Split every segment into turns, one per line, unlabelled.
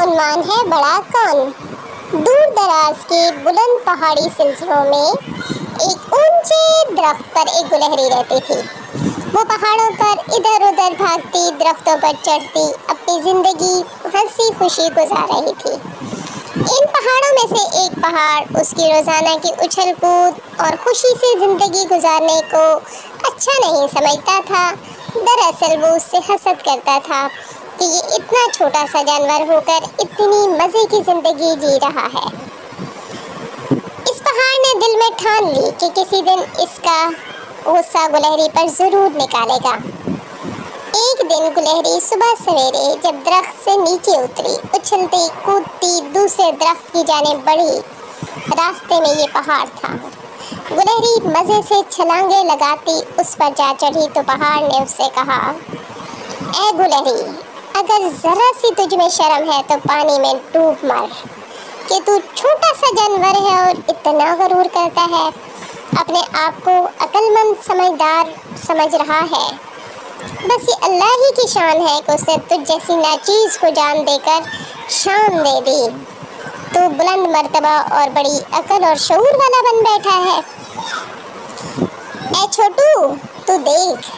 عنوان ہے بڑا کون۔ دور دراز کے بلند پہاڑی سلسلوں میں ایک اونچے درخت پر ایک گلہری رہتی تھی۔ وہ پہاڑوں پر ادھر ادھر بھاگتی، درختوں پر چڑھتی، اپنی زندگی ہنسی خوشی گزار رہی تھی۔ ان پہاڑوں میں سے ایک پہاڑ اس کی روزانہ کی اچھل کود اور خوشی سے زندگی گزارنے کو اچھا نہیں سمجھتا تھا۔ دراصل وہ اس سے حسد کرتا تھا کہ یہ اتنا چھوٹا سا جانور ہو کر اتنی مزے کی زندگی جی رہا ہے۔ اس پہاڑ نے دل میں ٹھان لی کہ کسی دن اس کا غصہ گلہری پر ضرور نکالے گا۔ ایک دن گلہری صبح سویرے جب درخت سے نیچے اتری، اچھلتی کودتی دوسرے درخت کی جانب بڑھی۔ راستے میں یہ پہاڑ تھا۔ گلہری مزے سے چھلانگیں لگاتی اس پر جا چڑھی تو پہاڑ نے اس سے کہا، اے گلہری، اگر ذرا سی تجھ میں شرم ہے تو پانی میں ڈوب مر، کہ تو چھوٹا سا جانور ہے اور اتنا غرور کرتا ہے، اپنے آپ کو عقل مند سمجھدار سمجھ رہا ہے۔ بس یہ اللہ ہی کی شان ہے کہ اس نے تجھ جیسی ناچیز کو جان دے کر شان دے دی۔ تو بلند مرتبہ اور بڑی عقل اور شعور والا بن بیٹھا ہے۔ اے چھوٹو، تو دیکھ،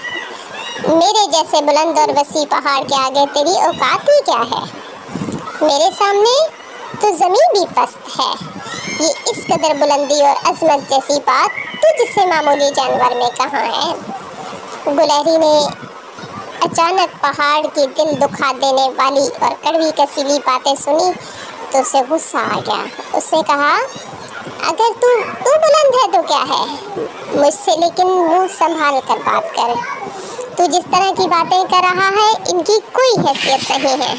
میرے جیسے بلند اور وسیع پہاڑ کے آگے تیری اوقات ہی کیا ہے۔ میرے سامنے تو زمین بھی پست ہے۔ یہ اس قدر بلندی اور عظمت جیسی بات تجھ سے معمولی جانور میں کہاں ہے۔ گلہری نے اچانک پہاڑ کی دل دکھا دینے والی اور کڑوی کسیلی باتیں سنی تو اسے غصہ آ گیا۔ اس نے کہا، اگر تو بلند ہے تو کیا ہے، مجھ سے لیکن منہ سنبھال کر بات کر۔ تو جس طرح کی باتیں کر رہا ہے ان کی کوئی حیثیت نہیں ہے۔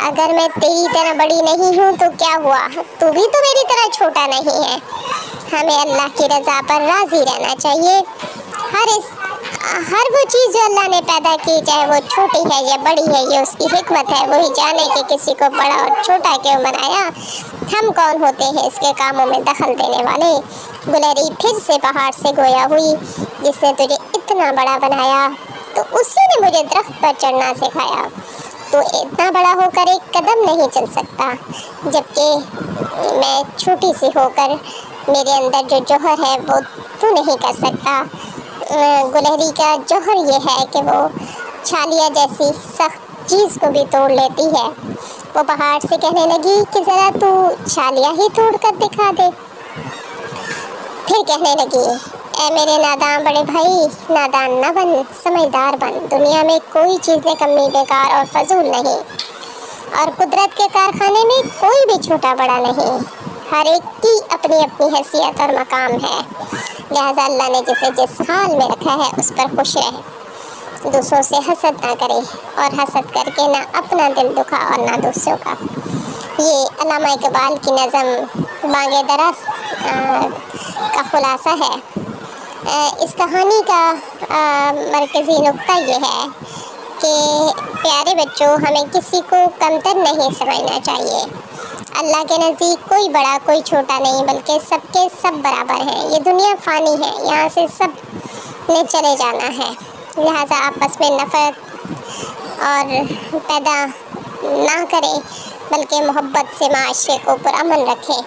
اگر میں تیری طرح بڑی نہیں ہوں تو کیا ہوا، تو بھی تو میری طرح چھوٹا نہیں ہے۔ ہمیں اللہ کی رضا پر راضی رہنا چاہیے۔ ہر وہ چیز جو اللہ نے پیدا کی، چاہے وہ چھوٹی ہے یا بڑی ہے، یہ اس کی حکمت ہے۔ وہی جانے کہ کسی کو بڑا اور چھوٹا کیوں بنایا۔ ہم کون ہوتے ہیں اس کے کاموں میں دخل دینے والے۔ گلہری پھر سے پہاڑ سے گویا ہوئی، جس نے تجھے اتنا بڑا بنایا تو اسی نے مجھے درخت پر چڑھنا سکھایا۔ تو اتنا بڑا ہو کر ایک قدم نہیں چل سکتا، جبکہ میں چھوٹی سی ہو کر میرے اندر جو جوہر ہے وہ تو نہیں کر سکتا۔ گلہری کا جوہر یہ ہے کہ وہ چھالیا جیسی سخت چیز کو بھی توڑ لیتی ہے۔ وہ پہاڑ سے کہنے لگی کہ ذرا تو چھالیا ہی توڑ کر دکھا دے۔ پھر کہنے لگی، اے میرے نادان بڑے بھائی، نادان نہ بن، سمجھدار بن۔ دنیا میں کوئی چیز نکمی، بیکار اور فضول نہیں، اور قدرت کے کارخانے میں کوئی بھی چھوٹا بڑا نہیں۔ ہر ایک کی اپنی اپنی حیثیت اور مقام ہے، لہذا اللہ نے جسے جس حال میں رکھا ہے اس پر خوش رہے، دوسروں سے حسد نہ کرے، اور حسد کر کے نہ اپنا دل دکھا اور نہ دوسروں کا۔ یہ علامہ اقبال کی نظم بانگ درا کا خلاصہ ہے۔ اس کہانی کا مرکزی نقطہ یہ ہے کہ پیارے بچوں، ہمیں کسی کو کمتر نہیں سمجھنا چاہیے۔ اللہ کے نزدیک کوئی بڑا کوئی چھوٹا نہیں، بلکہ سب کے سب برابر ہیں۔ یہ دنیا فانی ہے، یہاں سے سب نے چلے جانا ہے، لہٰذا آپس میں نفرت اور پیدا نہ کریں، بلکہ محبت سے معاشرے کو پرامن رکھیں۔